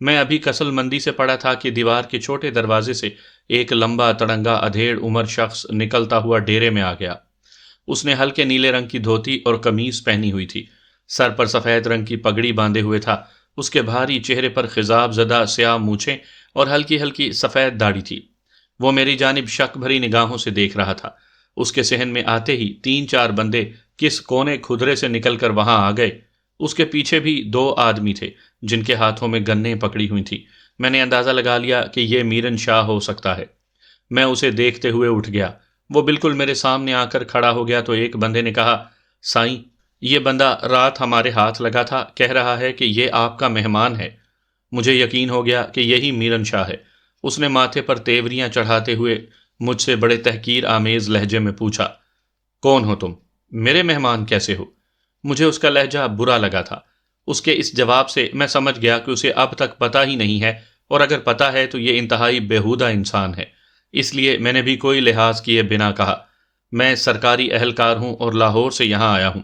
میں ابھی کسل مندی سے پڑا تھا کہ دیوار کے چھوٹے دروازے سے ایک لمبا تڑنگا ادھیڑ عمر شخص نکلتا ہوا ڈیرے میں آ گیا۔ اس نے ہلکے نیلے رنگ کی دھوتی اور قمیض پہنی ہوئی تھی، سر پر سفید رنگ کی پگڑی باندھے ہوئے تھا۔ اس کے بھاری چہرے پر خضاب زدہ سیاہ مونچھیں اور ہلکی ہلکی سفید داڑھی تھی۔ وہ میری جانب شک بھری نگاہوں سے دیکھ رہا تھا۔ اس کے صحن میں آتے ہی 3-4 بندے کس کونے کھدرے سے نکل کر وہاں آ گئے۔ اس کے پیچھے بھی 2 آدمی تھے جن کے ہاتھوں میں گنیں پکڑی ہوئی تھیں۔ میں نے اندازہ لگا لیا کہ یہ میرن شاہ ہو سکتا ہے۔ میں اسے دیکھتے ہوئے اٹھ گیا۔ وہ بالکل میرے سامنے آ کر کھڑا ہو گیا تو ایک بندے نے کہا، سائیں، یہ بندہ رات ہمارے ہاتھ لگا تھا، کہہ رہا ہے کہ یہ آپ کا مہمان ہے۔ مجھے یقین ہو گیا کہ یہی میرن شاہ ہے۔ اس نے ماتھے پر تیوریاں چڑھاتے ہوئے مجھ سے بڑے تحقیر آمیز لہجے میں پوچھا، کون ہو تم؟ میرے مہمان کیسے ہو؟ مجھے اس کا لہجہ برا لگا تھا۔ اس کے اس جواب سے میں سمجھ گیا کہ اسے اب تک پتہ ہی نہیں ہے، اور اگر پتہ ہے تو یہ انتہائی بیہودہ انسان ہے۔ اس لیے میں نے بھی کوئی لحاظ کیے بنا کہا، میں سرکاری اہلکار ہوں اور لاہور سے یہاں آیا ہوں۔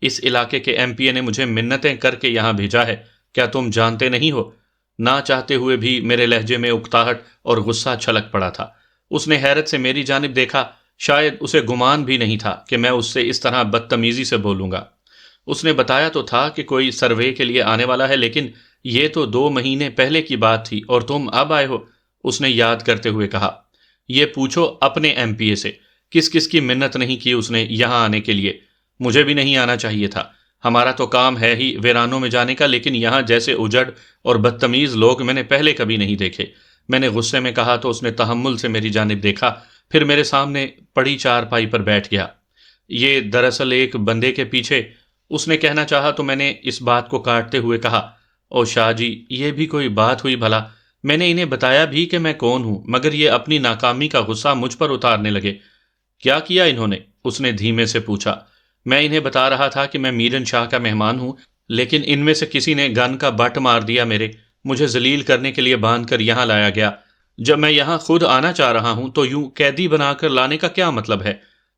اس علاقے کے ایم پی اے نے مجھے منتیں کر کے یہاں بھیجا ہے، کیا تم جانتے نہیں ہو؟ نہ چاہتے ہوئے بھی میرے لہجے میں اکتاہٹ اور غصہ چھلک پڑا تھا۔ اس نے حیرت سے میری جانب دیکھا، شاید اسے گمان بھی نہیں تھا کہ میں اس سے اس طرح بدتمیزی سے بولوں گا۔ اس نے بتایا تو تھا کہ کوئی سروے کے لیے آنے والا ہے، لیکن یہ تو 2 مہینے پہلے کی بات تھی اور تم اب آئے ہو۔ اس نے یاد کرتے ہوئے کہا، یہ پوچھو اپنے ایم پی اے سے، کس کس کی منت نہیں کی اس نے یہاں آنے کے لیے۔ مجھے بھی نہیں آنا چاہیے تھا، ہمارا تو کام ہے ہی ویرانوں میں جانے کا، لیکن یہاں جیسے اجڑ اور بدتمیز لوگ میں نے پہلے کبھی نہیں دیکھے۔ میں نے غصے میں کہا تو اس نے تحمل سے میری جانب دیکھا، پھر میرے سامنے پڑی چارپائی پر بیٹھ گیا۔ یہ دراصل ایک بندے کے پیچھے، اس نے کہنا چاہا تو میں نے اس بات کو کاٹتے ہوئے کہا، او شاہ جی، یہ بھی کوئی بات ہوئی بھلا؟ میں نے انہیں بتایا بھی کہ میں کون ہوں، مگر یہ اپنی ناکامی کا غصہ مجھ پر اتارنے لگے۔ کیا کیا انہوں نے؟ اس نے دھیمے سے پوچھا۔ میں انہیں بتا رہا تھا کہ میں میرن شاہ کا مہمان ہوں، لیکن ان میں سے کسی نے گن کا بٹ مار دیا میرے، مجھے ذلیل کرنے کے لیے باندھ کر یہاں لایا گیا۔ جب میں یہاں خود آنا چاہ رہا ہوں تو یوں قیدی بنا کر لانے کا کیا مطلب ہے؟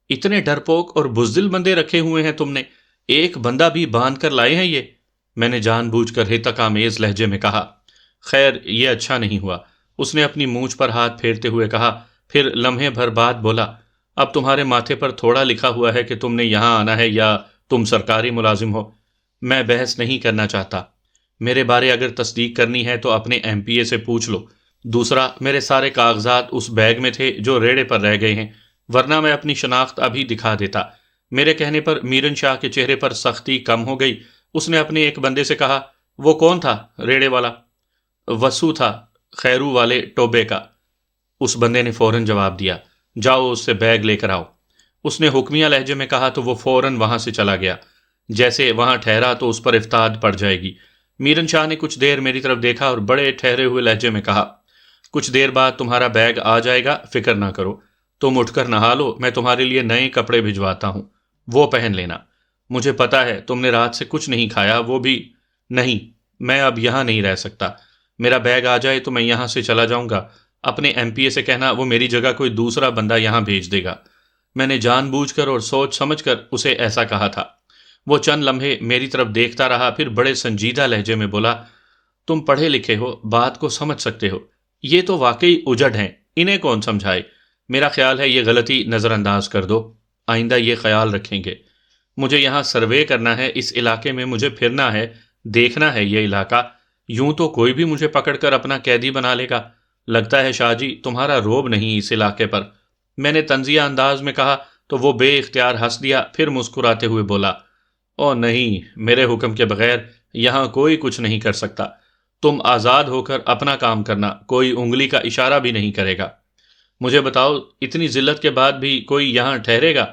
اتنے ڈرپوک اور بزدل بندے رکھے ہوئے ہیں تم نے، ایک بندہ بھی باندھ کر لائے ہیں یہ؟ میں نے جان بوجھ کر ہتک آمیز لہجے میں کہا۔ خیر، یہ اچھا نہیں ہوا، اس نے اپنی مونچھ پر ہاتھ پھیرتے ہوئے کہا، پھر لمحے بھر بعد بولا، اب تمہارے ماتھے پر تھوڑا لکھا ہوا ہے کہ تم نے یہاں آنا ہے یا تم سرکاری ملازم ہو؟ میں بحث نہیں کرنا چاہتا، میرے بارے اگر تصدیق کرنی ہے تو اپنے ایم پی اے سے پوچھ لو۔ دوسرا، میرے سارے کاغذات اس بیگ میں تھے جو ریڑے پر رہ گئے ہیں، ورنہ میں اپنی شناخت ابھی دکھا دیتا۔ میرے کہنے پر میرن شاہ کے چہرے پر سختی کم ہو گئی۔ اس نے اپنے ایک بندے سے کہا، وہ کون تھا ریڑے والا؟ وسو تھا، خیرو والے ٹوبے کا۔ اس بندے نے فوراً جواب دیا، جاؤ اس سے بیگ لے کر آؤ۔ اس نے حکمیہ لہجے میں کہا تو وہ فوراً وہاں سے چلا گیا۔ جیسے وہاں ٹھہرا تو اس پر افتاد پڑ جائے گی۔ میرن شاہ نے کچھ دیر میری طرف دیکھا اور بڑے ٹھہرے ہوئے لہجے میں کہا، کچھ دیر بعد تمہارا بیگ آ جائے گا، فکر نہ کرو۔ تم اٹھ کر نہا لو، میں تمہارے لیے نئے کپڑے بھجواتا ہوں، وہ پہن لینا۔ مجھے پتا ہے تم نے رات سے کچھ نہیں کھایا، وہ بھی نہیں۔ میں اب یہاں نہیں رہ سکتا، میرا بیگ آ جائے تو میں یہاں سے چلا جاؤں گا۔ اپنے ایم پی اے سے کہنا وہ میری جگہ کوئی دوسرا بندہ یہاں بھیج دے گا۔ میں نے جان بوجھ کر اور سوچ سمجھ کر اسے ایسا کہا تھا۔ وہ چند لمحے میری طرف دیکھتا رہا، پھر بڑے سنجیدہ لہجے میں بولا، تم پڑھے لکھے ہو، بات کو سمجھ سکتے ہو، یہ تو واقعی اجڑ ہیں، انہیں کون سمجھائے؟ میرا خیال ہے یہ غلطی نظر انداز کر دو، آئندہ یہ خیال رکھیں گے۔ مجھے یہاں سروے کرنا ہے، اس علاقے میں مجھے پھرنا ہے، دیکھنا ہے یہ علاقہ، یوں تو کوئی بھی مجھے پکڑ کر اپنا قیدی بنا لے گا۔ لگتا ہے شاہ جی تمہارا روب نہیں اس علاقے پر۔ میں نے طنزیہ انداز میں کہا تو وہ بے اختیار ہنس دیا، پھر مسکراتے ہوئے بولا، او نہیں، میرے حکم کے بغیر یہاں کوئی کچھ نہیں کر سکتا۔ تم آزاد ہو کر اپنا کام کرنا، کوئی انگلی کا اشارہ بھی نہیں کرے گا۔ مجھے بتاؤ، اتنی ذلت کے بعد بھی کوئی یہاں ٹھہرے گا؟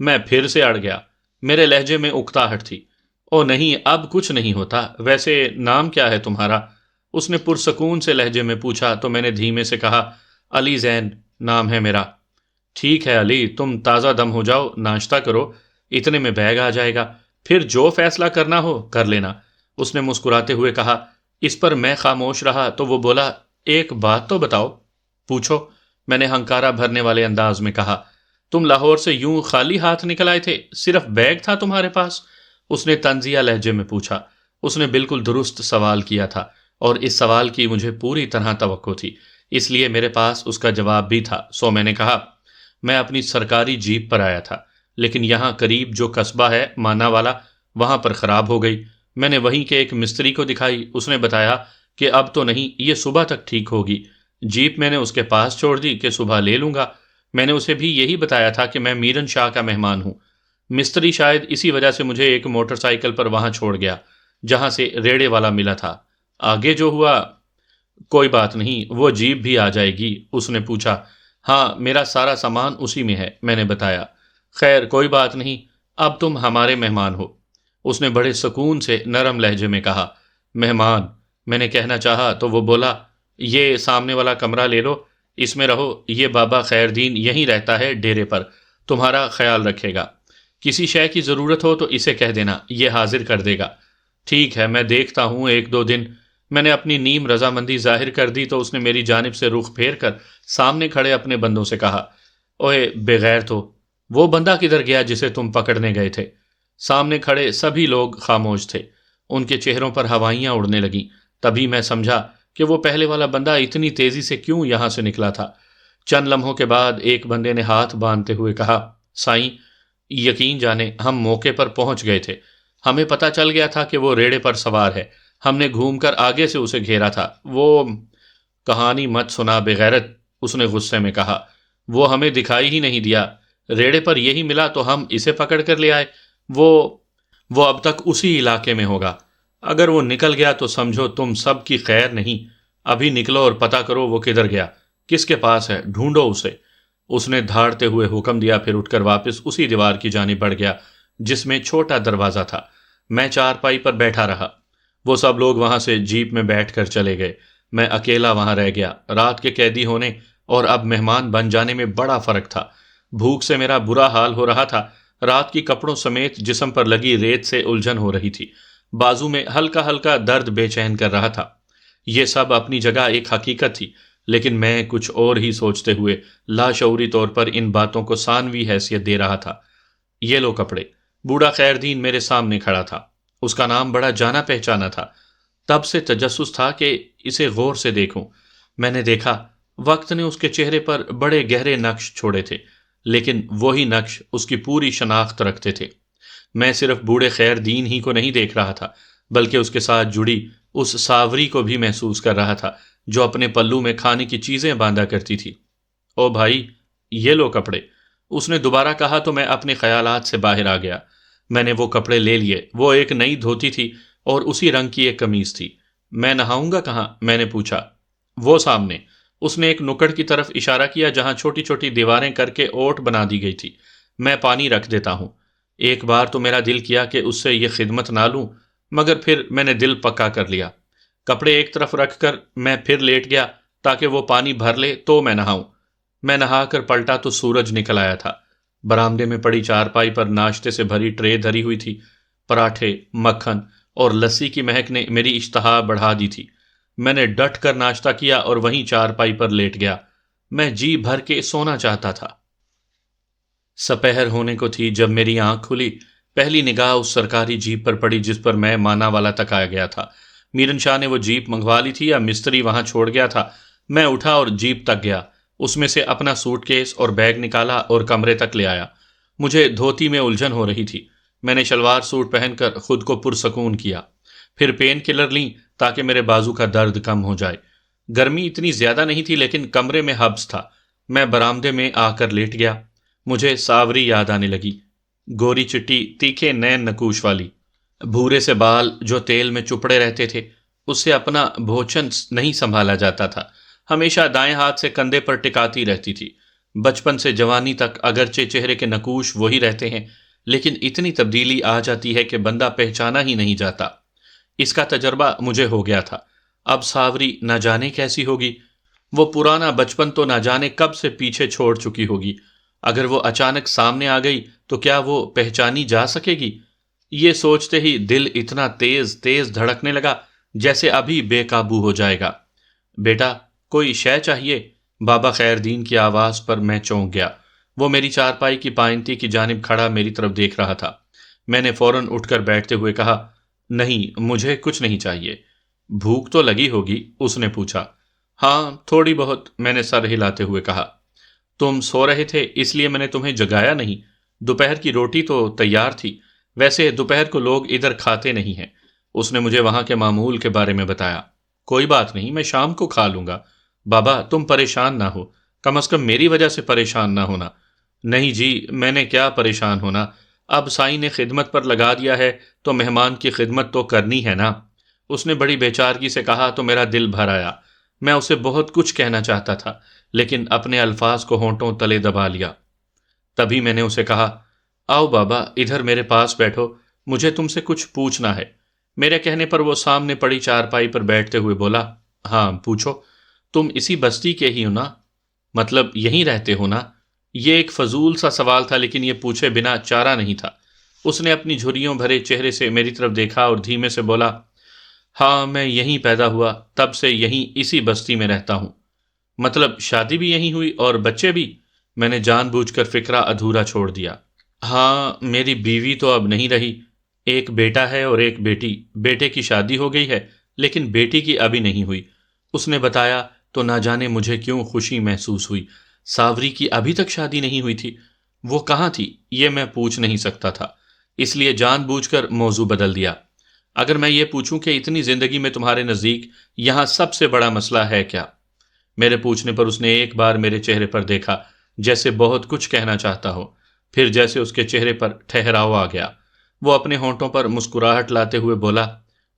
میں پھر سے اڑ گیا، میرے لہجے میں اکتاہٹ تھی۔ او نہیں، اب کچھ نہیں ہوتا، ویسے نام کیا ہے تمہارا؟ اس نے پرسکون سے لہجے میں پوچھا تو میں نے دھیمے سے کہا، علی زین نام ہے میرا۔ ٹھیک ہے علی، تم تازہ دم ہو جاؤ، ناشتہ کرو، اتنے میں بیگ آ جائے گا، پھر جو فیصلہ کرنا ہو کر لینا۔ اس نے مسکراتے ہوئے کہا۔ اس پر میں خاموش رہا تو وہ بولا، ایک بات تو بتاؤ۔ پوچھو، میں نے ہنکارا بھرنے والے انداز میں کہا۔ تم لاہور سے یوں خالی ہاتھ نکل آئے تھے؟ صرف بیگ تھا تمہارے پاس؟ اس نے طنزیہ لہجے میں پوچھا۔ اس نے بالکل درست سوال کیا تھا۔ اور اس سوال کی مجھے پوری طرح توقع تھی، اس لیے میرے پاس اس کا جواب بھی تھا۔ سو میں نے کہا، میں اپنی سرکاری جیپ پر آیا تھا، لیکن یہاں قریب جو قصبہ ہے مانا والا، وہاں پر خراب ہو گئی۔ میں نے وہیں کے ایک مستری کو دکھائی، اس نے بتایا کہ اب تو نہیں، یہ صبح تک ٹھیک ہوگی۔ جیپ میں نے اس کے پاس چھوڑ دی کہ صبح لے لوں گا۔ میں نے اسے بھی یہی بتایا تھا کہ میں میرن شاہ کا مہمان ہوں۔ مستری شاید اسی وجہ سے مجھے ایک موٹر سائیکل پر وہاں چھوڑ گیا جہاں سے ریڑے والا ملا تھا۔ آگے جو ہوا، کوئی بات نہیں، وہ جیپ بھی آ جائے گی، اس نے پوچھا۔ ہاں، میرا سارا سامان اسی میں ہے، میں نے بتایا۔ خیر کوئی بات نہیں، اب تم ہمارے مہمان ہو، اس نے بڑے سکون سے نرم لہجے میں کہا۔ مہمان، میں نے کہنا چاہا تو وہ بولا، یہ سامنے والا کمرہ لے لو، اس میں رہو، یہ بابا خیر دین یہیں رہتا ہے ڈیرے پر، تمہارا خیال رکھے گا، کسی شے کی ضرورت ہو تو اسے کہہ دینا، یہ حاضر کر دے گا۔ ٹھیک ہے، میں دیکھتا ہوں ایک دو دن۔ میں نے اپنی نیم رضامندی ظاہر کر دی تو اس نے میری جانب سے رخ پھیر کر سامنے کھڑے اپنے بندوں سے کہا، اوئے بے غیر تو، وہ بندہ کدھر گیا جسے تم پکڑنے گئے تھے؟ سامنے کھڑے سبھی لوگ خاموش تھے، ان کے چہروں پر ہوائیاں اڑنے لگیں۔ تبھی میں سمجھا کہ وہ پہلے والا بندہ اتنی تیزی سے کیوں یہاں سے نکلا تھا۔ چند لمحوں کے بعد ایک بندے نے ہاتھ باندھتے ہوئے کہا، سائیں، یقین جانے ہم موقع پر پہنچ گئے تھے، ہمیں پتہ چل گیا تھا کہ وہ ریڑے پر سوار ہے، ہم نے گھوم کر آگے سے اسے گھیرا تھا۔ وہ کہانی مت سنا بغیرت، اس نے غصے میں کہا، وہ ہمیں دکھائی ہی نہیں دیا، ریڑے پر یہی ملا تو ہم اسے پکڑ کر لے آئے، وہ اب تک اسی علاقے میں ہوگا، اگر وہ نکل گیا تو سمجھو تم سب کی خیر نہیں، ابھی نکلو اور پتہ کرو وہ کدھر گیا، کس کے پاس ہے، ڈھونڈو اسے، اس نے دھاڑتے ہوئے حکم دیا، پھر اٹھ کر واپس اسی دیوار کی جانب بڑھ گیا جس میں چھوٹا دروازہ تھا۔ میں چارپائی پر بیٹھا رہا، وہ سب لوگ وہاں سے جیپ میں بیٹھ کر چلے گئے، میں اکیلا وہاں رہ گیا۔ رات کے قیدی ہونے اور اب مہمان بن جانے میں بڑا فرق تھا، بھوک سے میرا برا حال ہو رہا تھا، رات کی کپڑوں سمیت جسم پر لگی ریت سے الجھن ہو رہی تھی، بازو میں ہلکا ہلکا درد بے چین کر رہا تھا۔ یہ سب اپنی جگہ ایک حقیقت تھی، لیکن میں کچھ اور ہی سوچتے ہوئے لاشعوری طور پر ان باتوں کو ثانوی حیثیت دے رہا تھا۔ یہ لو کپڑے، بوڑھا خیر دین میرے سامنے کھڑا تھا، اس کا نام بڑا جانا پہچانا تھا، تب سے تجسس تھا کہ اسے غور سے دیکھوں۔ میں نے دیکھا وقت نے اس کے چہرے پر بڑے گہرے نقش چھوڑے تھے، لیکن وہی نقش اس کی پوری شناخت رکھتے تھے۔ میں صرف بوڑھے خیر دین ہی کو نہیں دیکھ رہا تھا، بلکہ اس کے ساتھ جڑی اس ساوری کو بھی محسوس کر رہا تھا جو اپنے پلو میں کھانے کی چیزیں باندھا کرتی تھی۔ او بھائی، یہ لو کپڑے، اس نے دوبارہ کہا تو میں اپنے خیالات سے باہر آ گیا۔ میں نے وہ کپڑے لے لیے، وہ ایک نئی دھوتی تھی اور اسی رنگ کی ایک قمیض تھی۔ میں نہاؤں گا کہاں؟ میں نے پوچھا۔ وہ سامنے، اس نے ایک نکڑ کی طرف اشارہ کیا جہاں چھوٹی چھوٹی دیواریں کر کے اوٹ بنا دی گئی تھی، میں پانی رکھ دیتا ہوں۔ ایک بار تو میرا دل کیا کہ اس سے یہ خدمت نہ لوں، مگر پھر میں نے دل پکا کر لیا۔ کپڑے ایک طرف رکھ کر میں پھر لیٹ گیا تاکہ وہ پانی بھر لے تو میں نہاؤں۔ میں نہا کر پلٹا تو سورج نکل آیا تھا۔ برآمدے میں پڑی چارپائی پر ناشتے سے بھری ٹرے دھری ہوئی تھی، پراٹھے، مکھن اور لسی کی مہک نے میری اشتہا بڑھا دی تھی۔ میں نے ڈٹ کر ناشتہ کیا اور وہیں چارپائی پر لیٹ گیا، میں جی بھر کے سونا چاہتا تھا۔ سپہر ہونے کو تھی جب میری آنکھ کھلی، پہلی نگاہ اس سرکاری جیپ پر پڑی جس پر میں مانا والا تک آیا گیا تھا۔ میرن شاہ نے وہ جیپ منگوا لی تھی یا مستری وہاں چھوڑ گیا تھا؟ میں اٹھا اور جیپ تک گیا، اس میں سے اپنا سوٹ کیس اور بیگ نکالا اور کمرے تک لے آیا۔ مجھے دھوتی میں الجھن ہو رہی تھی، میں نے شلوار سوٹ پہن کر خود کو پرسکون کیا، پھر پین کلر لیں تاکہ میرے بازو کا درد کم ہو جائے۔ گرمی اتنی زیادہ نہیں تھی لیکن کمرے میں حبس تھا۔ میں برآمدے میں آ کر لیٹ گیا، مجھے ساوری یاد آنے لگی، گوری چٹی، تیکھے نین نکوش والی، بھورے سے بال جو تیل میں چپڑے رہتے تھے، اس سے اپنا بھوچن نہیں سنبھالا جاتا تھا، ہمیشہ دائیں ہاتھ سے کندھے پر ٹکاتی رہتی تھی۔ بچپن سے جوانی تک اگرچہ چہرے کے نقوش وہی رہتے ہیں، لیکن اتنی تبدیلی آ جاتی ہے کہ بندہ پہچانا ہی نہیں جاتا۔ اس کا تجربہ مجھے ہو گیا تھا۔ اب ساوری نہ جانے کیسی ہوگی، وہ پرانا بچپن تو نہ جانے کب سے پیچھے چھوڑ چکی ہوگی، اگر وہ اچانک سامنے آ گئی تو کیا وہ پہچانی جا سکے گی؟ یہ سوچتے ہی دل اتنا تیز تیز دھڑکنے لگا جیسے ابھی بے قابو ہو جائے گا۔ بیٹا، کوئی شے چاہیے؟ بابا خیر دین کی آواز پر میں چونک گیا۔ وہ میری چارپائی کی پائنتی کی جانب کھڑا میری طرف دیکھ رہا تھا۔ میں نے فوراً اٹھ کر بیٹھتے ہوئے کہا، نہیں، مجھے کچھ نہیں چاہیے۔ بھوک تو لگی ہوگی؟ اس نے پوچھا۔ ہاں تھوڑی بہت، میں نے سر ہلاتے ہوئے کہا۔ تم سو رہے تھے اس لیے میں نے تمہیں جگایا نہیں، دوپہر کی روٹی تو تیار تھی، ویسے دوپہر کو لوگ ادھر کھاتے نہیں ہیں۔ اس نے مجھے وہاں کے معمول کے بارے میں بتایا۔ کوئی بات نہیں، میں شام کو کھا لوں گا۔ بابا تم پریشان نہ ہو، کم از کم میری وجہ سے پریشان نہ ہونا۔ نہیں جی، میں نے کیا پریشان ہونا، اب سائی نے خدمت پر لگا دیا ہے تو مہمان کی خدمت تو کرنی ہے نا۔ اس نے بڑی بےچارگی سے کہا تو میرا دل بھر آیا۔ میں اسے بہت کچھ کہنا چاہتا تھا لیکن اپنے الفاظ کو ہونٹوں تلے دبا لیا۔ تبھی میں نے اسے کہا، آؤ بابا ادھر میرے پاس بیٹھو، مجھے تم سے کچھ پوچھنا ہے۔ میرے کہنے پر وہ سامنے پڑی چارپائی پر بیٹھتے ہوئے بولا، ہاں پوچھو۔ تم اسی بستی کے ہی ہو نا؟ مطلب یہیں رہتے ہو نا؟ یہ ایک فضول سا سوال تھا لیکن یہ پوچھے بنا چارہ نہیں تھا۔ اس نے اپنی جھریوں بھرے چہرے سے میری طرف دیکھا اور دھیمے سے بولا، ہاں میں یہیں پیدا ہوا، تب سے یہیں اسی بستی میں رہتا ہوں۔ مطلب شادی بھی یہیں ہوئی اور بچے بھی؟ میں نے جان بوجھ کر فکرہ ادھورا چھوڑ دیا۔ ہاں میری بیوی تو اب نہیں رہی، ایک بیٹا ہے اور ایک بیٹی۔ بیٹے کی شادی ہو گئی ہے لیکن بیٹی کی ابھی نہیں ہوئی۔ اس نے بتایا تو نہ جانے مجھے کیوں خوشی محسوس ہوئی۔ ساوری کی ابھی تک شادی نہیں ہوئی تھی؟ وہ کہاں تھی یہ میں پوچھ نہیں سکتا تھا، اس لیے جان بوجھ کر موضوع بدل دیا۔ اگر میں یہ پوچھوں کہ اتنی زندگی میں تمہارے نزدیک یہاں سب سے بڑا مسئلہ ہے کیا؟ میرے پوچھنے پر اس نے ایک بار میرے چہرے پر دیکھا جیسے بہت کچھ کہنا چاہتا ہو، پھر جیسے اس کے چہرے پر ٹھہراؤ آ گیا، وہ اپنے ہونٹوں پر مسکراہٹ لاتے ہوئے بولا،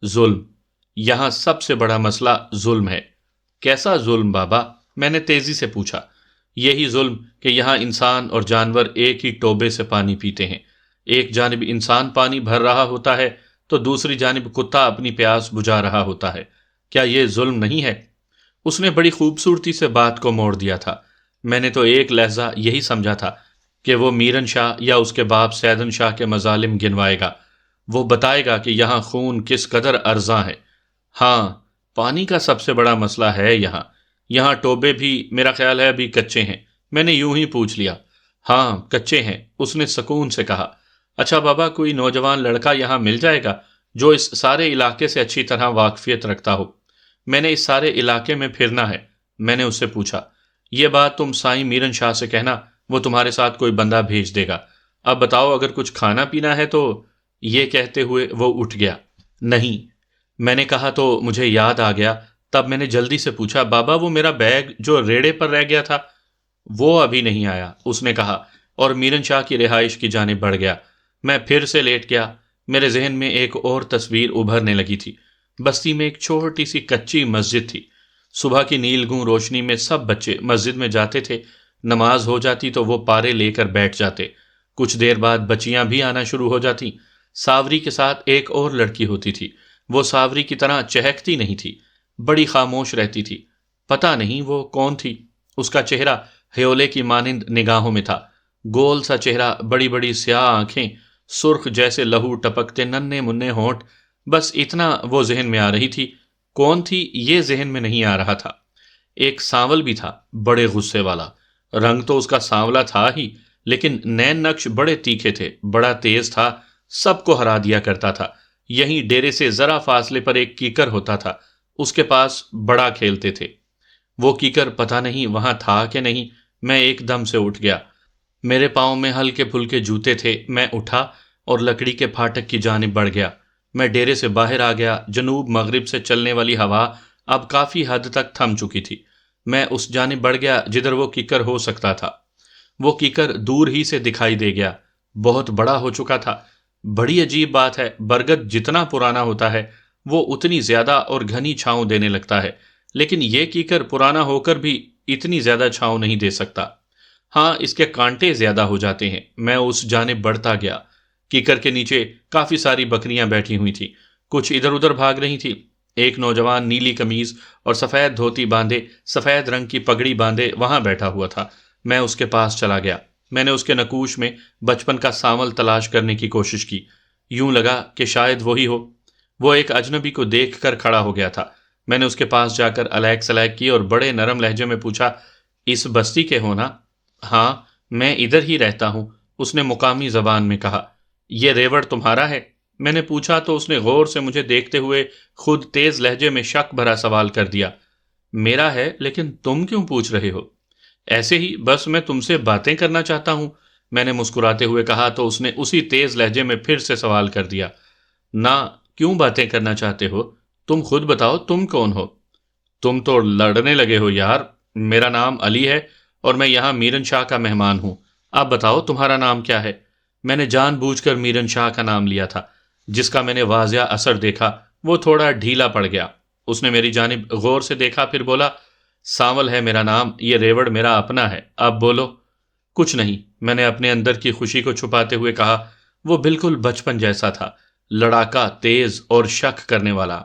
ظلم۔ یہاں سب سے بڑا مسئلہ ظلم ہے۔ کیسا ظلم بابا؟ میں نے تیزی سے پوچھا۔ یہی ظلم کہ یہاں انسان اور جانور ایک ہی ٹوبے سے پانی پیتے ہیں۔ ایک جانب انسان پانی بھر رہا ہوتا ہے تو دوسری جانب کتا اپنی پیاس بجھا رہا ہوتا ہے۔ کیا یہ ظلم نہیں ہے؟ اس نے بڑی خوبصورتی سے بات کو موڑ دیا تھا۔ میں نے تو ایک لحظہ یہی سمجھا تھا کہ وہ میرن شاہ یا اس کے باپ سیدن شاہ کے مظالم گنوائے گا۔ وہ بتائے گا کہ یہاں خون کس قدر ارزاں ہے۔ ہاں پانی کا سب سے بڑا مسئلہ ہے یہاں ٹوبے بھی میرا خیال ہے ابھی کچے ہیں۔ میں نے یوں ہی پوچھ لیا۔ ہاں کچے ہیں، اس نے سکون سے کہا۔ اچھا بابا کوئی نوجوان لڑکا یہاں مل جائے گا جو اس سارے علاقے سے اچھی طرح واقفیت رکھتا ہو؟ میں نے اس سارے علاقے میں پھرنا ہے۔ میں نے اس سے پوچھا، یہ بات تم سائیں میرن شاہ سے کہنا، وہ تمہارے ساتھ کوئی بندہ بھیج دے گا۔ اب بتاؤ اگر کچھ کھانا پینا ہے تو؟ یہ کہتے ہوئے وہ اٹھ گیا۔ نہیں، میں نے کہا تو مجھے یاد آ گیا۔ تب میں نے جلدی سے پوچھا، بابا وہ میرا بیگ جو ریڑے پر رہ گیا تھا وہ ابھی نہیں آیا، اس نے کہا اور میرن شاہ کی رہائش کی جانب بڑھ گیا۔ میں پھر سے لیٹ گیا۔ میرے ذہن میں ایک اور تصویر ابھرنے لگی تھی۔ بستی میں ایک چھوٹی سی کچی مسجد تھی۔ صبح کی نیل گوں روشنی میں سب بچے مسجد میں جاتے تھے۔ نماز ہو جاتی تو وہ پارے لے کر بیٹھ جاتے۔ کچھ دیر بعد بچیاں بھی آنا شروع ہو جاتی۔ ساوری کے ساتھ ایک اور لڑکی ہوتی تھی۔ وہ ساوری کی طرح چہکتی نہیں تھی، بڑی خاموش رہتی تھی۔ پتہ نہیں وہ کون تھی۔ اس کا چہرہ ہیولے کی مانند نگاہوں میں تھا، گول سا چہرہ، بڑی بڑی سیاہ آنکھیں، سرخ جیسے لہو ٹپکتے ننھے منھے ہونٹ، بس اتنا وہ ذہن میں آ رہی تھی۔ کون تھی یہ ذہن میں نہیں آ رہا تھا۔ ایک سانول بھی تھا، بڑے غصے والا۔ رنگ تو اس کا سانولا تھا ہی لیکن نین نقش بڑے تیکھے تھے، بڑا تیز تھا، سب کو ہرا دیا کرتا تھا۔ یہیں ڈیرے سے ذرا فاصلے پر ایک کیکر ہوتا تھا، اس کے پاس بڑا کھیلتے تھے۔ وہ کیکر پتہ نہیں وہاں تھا کہ نہیں۔ میں ایک دم سے اٹھ گیا۔ میرے پاؤں میں ہلکے پھلکے جوتے تھے۔ میں اٹھا اور لکڑی کے پھاٹک کی جانب بڑھ گیا۔ میں ڈیرے سے باہر آ گیا۔ جنوب مغرب سے چلنے والی ہوا اب کافی حد تک تھم چکی تھی۔ میں اس جانب بڑھ گیا جدھر وہ کیکر ہو سکتا تھا۔ وہ کیکر دور ہی سے دکھائی دے گیا، بہت بڑا ہو چکا تھا۔ بڑی عجیب بات ہے، برگد جتنا پرانا ہوتا ہے وہ اتنی زیادہ اور گھنی چھاؤں دینے لگتا ہے، لیکن یہ کیکر پرانا ہو کر بھی اتنی زیادہ چھاؤں نہیں دے سکتا۔ ہاں اس کے کانٹے زیادہ ہو جاتے ہیں۔ میں اس جانب بڑھتا گیا۔ کیکر کے نیچے کافی ساری بکریاں بیٹھی ہوئی تھیں، کچھ ادھر ادھر بھاگ رہی تھی۔ ایک نوجوان نیلی قمیض اور سفید دھوتی باندھے، سفید رنگ کی پگڑی باندھے وہاں بیٹھا ہوا تھا۔ میں اس کے پاس چلا گیا۔ میں نے اس کے نکوش میں بچپن کا سانول تلاش کرنے کی کوشش کی۔ یوں لگا کہ شاید وہی ہو۔ وہ ایک اجنبی کو دیکھ کر کھڑا ہو گیا تھا۔ میں نے اس کے پاس جا کر الیک سلیک کی اور بڑے نرم لہجے میں پوچھا، اس بستی کے ہو نا؟ ہاں میں ادھر ہی رہتا ہوں، اس نے مقامی زبان میں کہا۔ یہ ریوڑ تمہارا ہے؟ میں نے پوچھا تو اس نے غور سے مجھے دیکھتے ہوئے خود تیز لہجے میں شک بھرا سوال کر دیا، میرا ہے لیکن تم کیوں پوچھ رہے ہو؟ ایسے ہی، بس میں تم سے باتیں کرنا چاہتا ہوں، میں نے مسکراتے ہوئے کہا تو اس نے اسی تیز لہجے میں پھر سے سوال کر دیا، نہ، کیوں باتیں کرنا چاہتے ہو؟ تم خود بتاؤ تم کون ہو؟ تم تو لڑنے لگے ہو یار، میرا نام علی ہے اور میں یہاں میرن شاہ کا مہمان ہوں، آپ بتاؤ تمہارا نام کیا ہے؟ میں نے جان بوجھ کر میرن شاہ کا نام لیا تھا، جس کا میں نے واضح اثر دیکھا وہ تھوڑا ڈھیلا پڑ گیا۔ اس نے میری جانب غور سے دیکھا، پھر بولا، سانول ہے میرا نام، یہ ریوڑ میرا اپنا ہے، اب بولو۔ کچھ نہیں، میں نے اپنے اندر کی خوشی کو چھپاتے ہوئے کہا، وہ بالکل بچپن جیسا تھا، لڑاکا، تیز اور شک کرنے والا۔